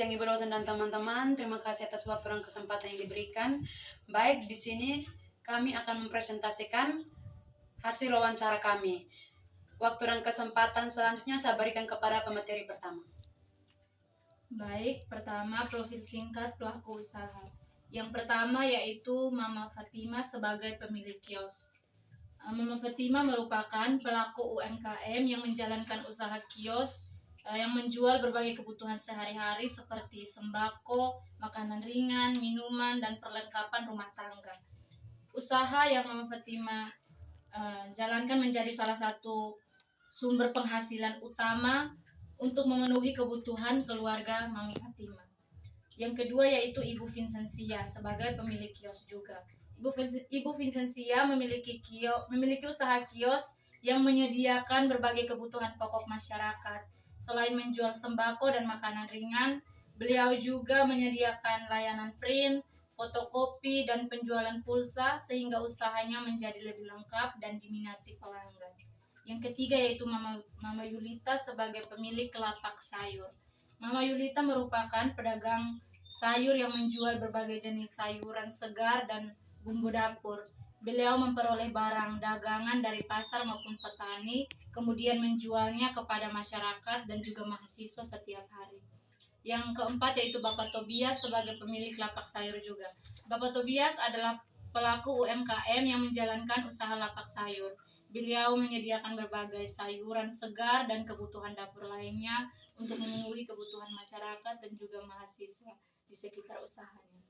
siang Ibu Rosan dan teman-teman. Terima kasih atas waktu dan kesempatan yang diberikan. Baik, di sini kami akan mempresentasikan hasil wawancara kami. Waktu dan kesempatan selanjutnya saya berikan kepada pemateri pertama. Baik, pertama profil singkat pelaku usaha. Yang pertama yaitu Mama Fatima sebagai pemilik kios. Mama Fatima merupakan pelaku UMKM yang menjalankan usaha kios yang menjual berbagai kebutuhan sehari-hari seperti sembako, makanan ringan, minuman, dan perlengkapan rumah tangga. Usaha yang Mama Fatima jalankan menjadi salah satu sumber penghasilan utama untuk memenuhi kebutuhan keluarga Mami Fatima. Yang kedua yaitu Ibu Vincentia sebagai pemilik kios juga. Ibu Vincentia memiliki usaha kios yang menyediakan berbagai kebutuhan pokok masyarakat. Selain menjual sembako dan makanan ringan, beliau juga menyediakan layanan print, fotokopi, dan penjualan pulsa sehingga usahanya menjadi lebih lengkap dan diminati pelanggan. Yang ketiga yaitu Mama Yulita sebagai pemilik lapak sayur. Mama Yulita merupakan pedagang sayur yang menjual berbagai jenis sayuran segar dan bumbu dapur. Beliau memperoleh barang dagangan dari pasar maupun petani, kemudian menjualnya kepada masyarakat dan juga mahasiswa setiap hari. Yang keempat yaitu Bapak Tobias sebagai pemilik lapak sayur juga. Bapak Tobias adalah pelaku UMKM yang menjalankan usaha lapak sayur. Beliau menyediakan berbagai sayuran segar dan kebutuhan dapur lainnya untuk memenuhi kebutuhan masyarakat dan juga mahasiswa di sekitar usahanya.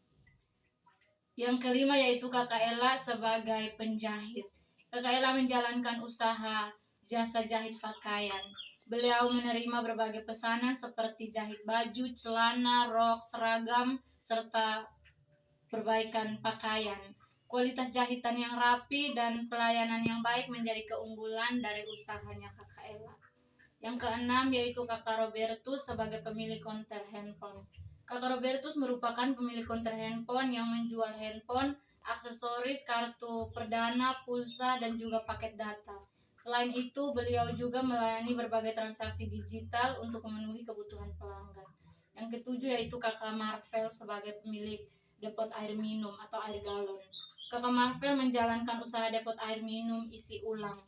Yang kelima yaitu Kakak Ella sebagai penjahit. Kakak Ella menjalankan usaha jasa jahit pakaian. Beliau menerima berbagai pesanan seperti jahit baju, celana, rok, seragam, serta perbaikan pakaian. Kualitas jahitan yang rapi dan pelayanan yang baik menjadi keunggulan dari usahanya Kakak Ella. Yang keenam yaitu Kakak Robertus sebagai pemilik konter handphone. Kakak Robertus merupakan pemilik konter handphone yang menjual handphone, aksesoris, kartu perdana, pulsa, dan juga paket data. Selain itu, beliau juga melayani berbagai transaksi digital untuk memenuhi kebutuhan pelanggan. Yang ketujuh yaitu Kakak Marvel sebagai pemilik depot air minum atau air galon. Kakak Marvel menjalankan usaha depot air minum isi ulang.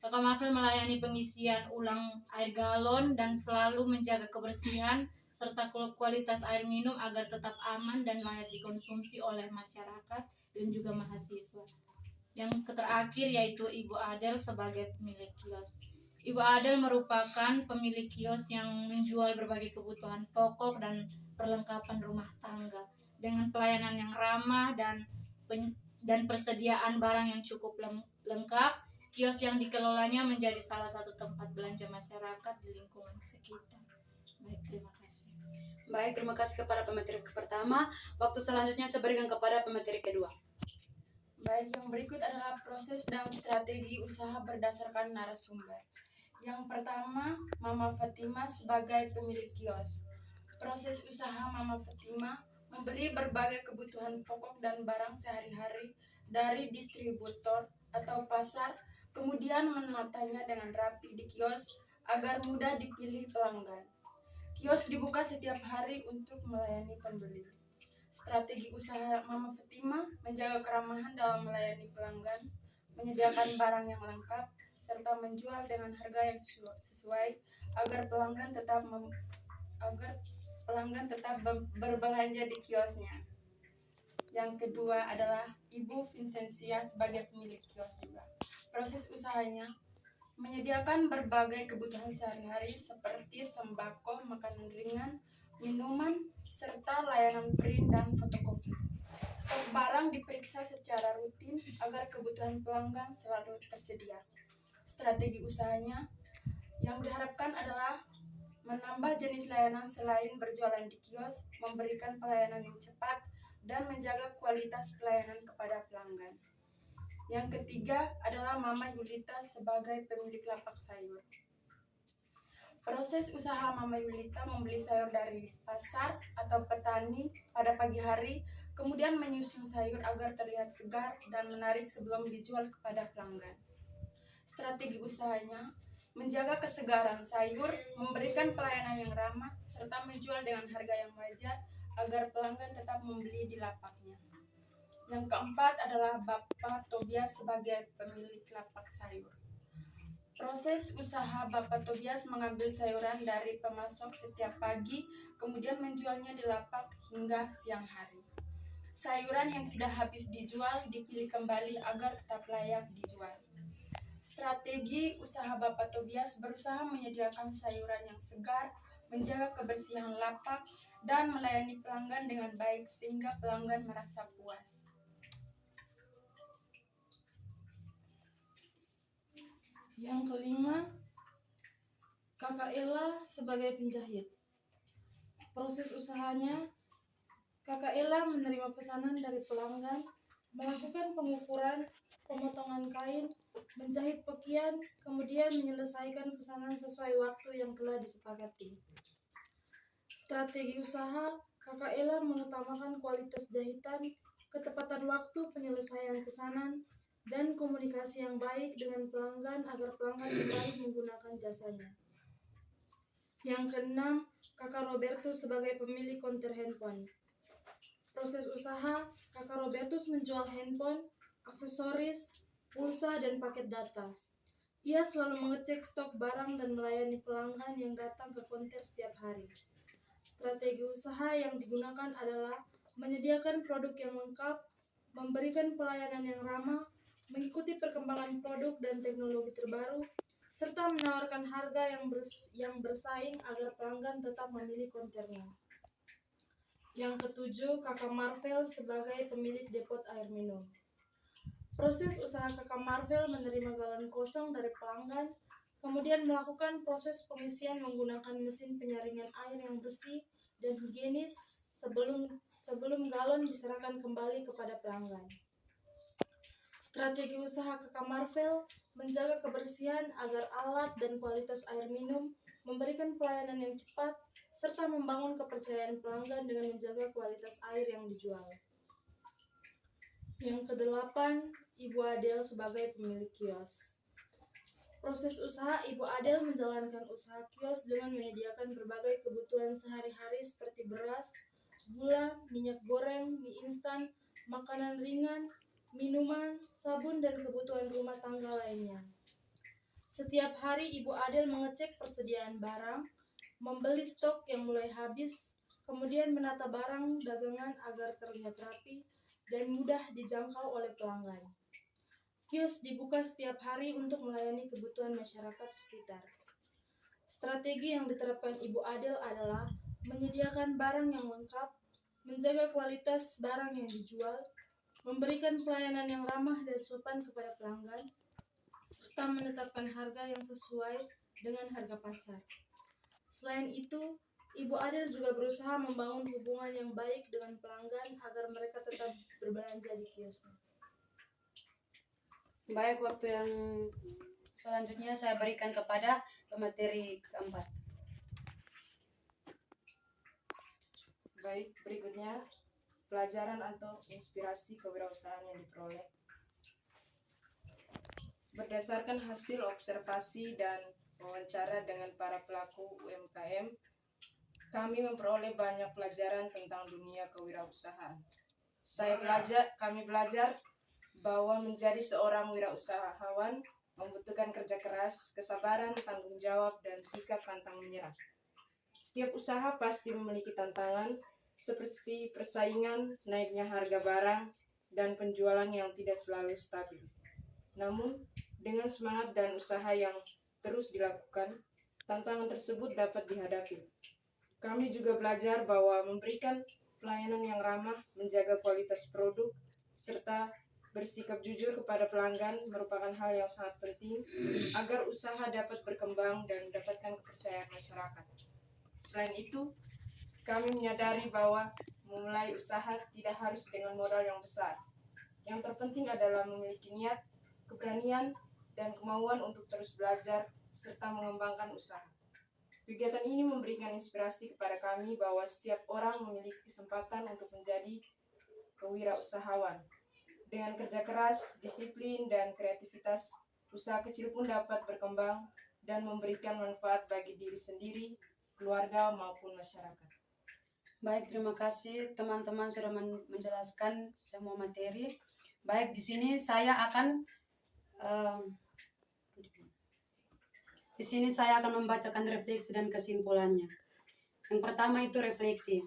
Kakak Marvel melayani pengisian ulang air galon dan selalu menjaga kebersihan serta kualitas air minum agar tetap aman dan layak dikonsumsi oleh masyarakat dan juga mahasiswa. Yang terakhir yaitu Ibu Adel sebagai pemilik kios. Ibu Adel merupakan pemilik kios yang menjual berbagai kebutuhan pokok dan perlengkapan rumah tangga dengan pelayanan yang ramah dan persediaan barang yang cukup lengkap. Kios yang dikelolanya menjadi salah satu tempat belanja masyarakat di lingkungan sekitar. Baik, terima kasih. Baik, terima kasih kepada pemateri pertama. Waktu selanjutnya saya berikan kepada pemateri kedua. Baik, yang berikut adalah proses dan strategi usaha berdasarkan narasumber. Yang pertama, Mama Fatima sebagai pemilik kios. Proses usaha Mama Fatima membeli berbagai kebutuhan pokok dan barang sehari-hari dari distributor atau pasar, kemudian menatanya dengan rapi di kios agar mudah dipilih pelanggan. Kios dibuka setiap hari untuk melayani pembeli. Strategi usaha Mama Fatima menjaga keramahan dalam melayani pelanggan, menyediakan barang yang lengkap, serta menjual dengan harga yang sesuai agar pelanggan tetap berbelanja di kiosnya. Yang kedua adalah Ibu Vincentia sebagai pemilik kios juga. Proses usahanya menyediakan berbagai kebutuhan sehari-hari seperti sembako, makanan ringan, minuman, serta layanan print dan fotokopi. Stok barang diperiksa secara rutin agar kebutuhan pelanggan selalu tersedia. Strategi usahanya yang diharapkan adalah menambah jenis layanan selain berjualan di kios, memberikan pelayanan yang cepat, dan menjaga kualitas pelayanan kepada pelanggan. Yang ketiga adalah Mama Yulita sebagai pemilik lapak sayur. Proses usaha Mama Yulita membeli sayur dari pasar atau petani pada pagi hari, kemudian menyusun sayur agar terlihat segar dan menarik sebelum dijual kepada pelanggan. Strategi usahanya menjaga kesegaran sayur, memberikan pelayanan yang ramah, serta menjual dengan harga yang wajar agar pelanggan tetap membeli di lapaknya. Yang keempat adalah Bapak Tobias sebagai pemilik lapak sayur. Proses usaha Bapak Tobias mengambil sayuran dari pemasok setiap pagi, kemudian menjualnya di lapak hingga siang hari. Sayuran yang tidak habis dijual dipilih kembali agar tetap layak dijual. Strategi usaha Bapak Tobias berusaha menyediakan sayuran yang segar, menjaga kebersihan lapak, dan melayani pelanggan dengan baik sehingga pelanggan merasa puas. Yang kelima, Kakak Ella sebagai penjahit. Proses usahanya, Kakak Ella menerima pesanan dari pelanggan, melakukan pengukuran, pemotongan kain, menjahit pakaian, kemudian menyelesaikan pesanan sesuai waktu yang telah disepakati. Strategi usaha, Kakak Ella mengutamakan kualitas jahitan, ketepatan waktu penyelesaian pesanan, dan komunikasi yang baik dengan pelanggan agar pelanggan kembali menggunakan jasanya. Yang keenam, Kakak Robertus sebagai pemilik konter handphone. Proses usaha, Kakak Robertus menjual handphone, aksesoris, pulsa, dan paket data. Ia selalu mengecek stok barang dan melayani pelanggan yang datang ke konter setiap hari. Strategi usaha yang digunakan adalah menyediakan produk yang lengkap, memberikan pelayanan yang ramah, mengikuti perkembangan produk dan teknologi terbaru, serta menawarkan harga yang bersaing agar pelanggan tetap memilih konternya. Yang ketujuh, Kakak Marvel sebagai pemilik depot air minum. Proses usaha Kakak Marvel menerima galon kosong dari pelanggan, kemudian melakukan proses pengisian menggunakan mesin penyaringan air yang bersih dan higienis sebelum galon diserahkan kembali kepada pelanggan. Strategi usaha Kakak Marvel menjaga kebersihan agar alat dan kualitas air minum, memberikan pelayanan yang cepat, serta membangun kepercayaan pelanggan dengan menjaga kualitas air yang dijual. Yang kedelapan, Ibu Adel sebagai pemilik kios. Proses usaha Ibu Adel menjalankan usaha kios dengan menyediakan berbagai kebutuhan sehari-hari seperti beras, gula, minyak goreng, mie instan, makanan ringan, minuman, sabun, dan kebutuhan rumah tangga lainnya. Setiap hari Ibu Adel mengecek persediaan barang, membeli stok yang mulai habis, kemudian menata barang dagangan agar terlihat rapi dan mudah dijangkau oleh pelanggan. Kios dibuka setiap hari untuk melayani kebutuhan masyarakat sekitar. Strategi yang diterapkan Ibu Adel adalah menyediakan barang yang lengkap, menjaga kualitas barang yang dijual, memberikan pelayanan yang ramah dan sopan kepada pelanggan, serta menetapkan harga yang sesuai dengan harga pasar. Selain itu, Ibu Adel juga berusaha membangun hubungan yang baik dengan pelanggan agar mereka tetap berbelanja di kiosnya. Baik, waktu yang selanjutnya saya berikan kepada pemateri keempat. Baik, berikutnya pelajaran atau inspirasi kewirausahaan yang diperoleh. Berdasarkan hasil observasi dan wawancara dengan para pelaku UMKM, kami memperoleh banyak pelajaran tentang dunia kewirausahaan. Kami belajar bahwa menjadi seorang wirausahawan membutuhkan kerja keras, kesabaran, tanggung jawab, dan sikap pantang menyerah. Setiap usaha pasti memiliki tantangan seperti persaingan, naiknya harga barang, dan penjualan yang tidak selalu stabil. Namun, dengan semangat dan usaha yang terus dilakukan, tantangan tersebut dapat dihadapi. Kami juga belajar bahwa memberikan pelayanan yang ramah, menjaga kualitas produk, serta bersikap jujur kepada pelanggan merupakan hal yang sangat penting agar usaha dapat berkembang dan mendapatkan kepercayaan masyarakat. Selain itu, kami menyadari bahwa memulai usaha tidak harus dengan modal yang besar. Yang terpenting adalah memiliki niat, keberanian, dan kemauan untuk terus belajar serta mengembangkan usaha. Kegiatan ini memberikan inspirasi kepada kami bahwa setiap orang memiliki kesempatan untuk menjadi kewirausahawan. Dengan kerja keras, disiplin, dan kreativitas, usaha kecil pun dapat berkembang dan memberikan manfaat bagi diri sendiri, keluarga, maupun masyarakat. Baik, terima kasih teman-teman sudah menjelaskan semua materi. Baik, di sini saya akan membacakan refleksi dan kesimpulannya. Yang pertama itu refleksi.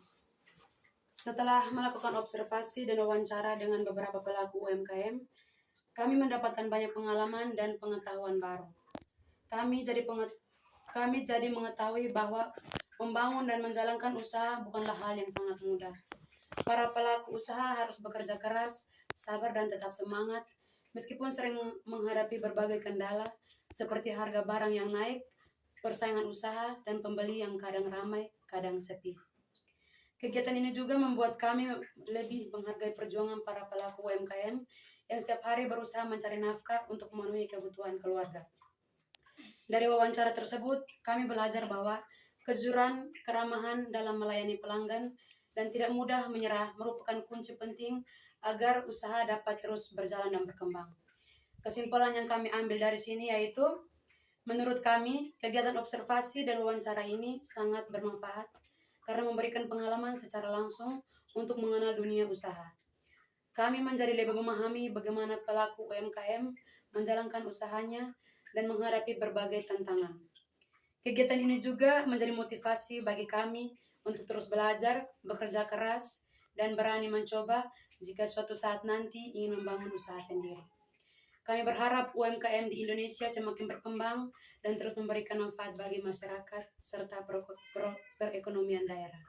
Setelah melakukan observasi dan wawancara dengan beberapa pelaku UMKM, kami mendapatkan banyak pengalaman dan pengetahuan baru. Kami jadi mengetahui bahwa membangun dan menjalankan usaha bukanlah hal yang sangat mudah. Para pelaku usaha harus bekerja keras, sabar dan tetap semangat, meskipun sering menghadapi berbagai kendala, seperti harga barang yang naik, persaingan usaha, dan pembeli yang kadang ramai, kadang sepi. Kegiatan ini juga membuat kami lebih menghargai perjuangan para pelaku UMKM yang setiap hari berusaha mencari nafkah untuk memenuhi kebutuhan keluarga. Dari wawancara tersebut, kami belajar bahwa kejujuran, keramahan dalam melayani pelanggan, dan tidak mudah menyerah merupakan kunci penting agar usaha dapat terus berjalan dan berkembang. Kesimpulan yang kami ambil dari sini yaitu, menurut kami, kegiatan observasi dan wawancara ini sangat bermanfaat karena memberikan pengalaman secara langsung untuk mengenal dunia usaha. Kami menjadi lebih memahami bagaimana pelaku UMKM menjalankan usahanya dan menghadapi berbagai tantangan. Kegiatan ini juga menjadi motivasi bagi kami untuk terus belajar, bekerja keras, dan berani mencoba jika suatu saat nanti ingin membangun usaha sendiri. Kami berharap UMKM di Indonesia semakin berkembang dan terus memberikan manfaat bagi masyarakat serta perekonomian daerah.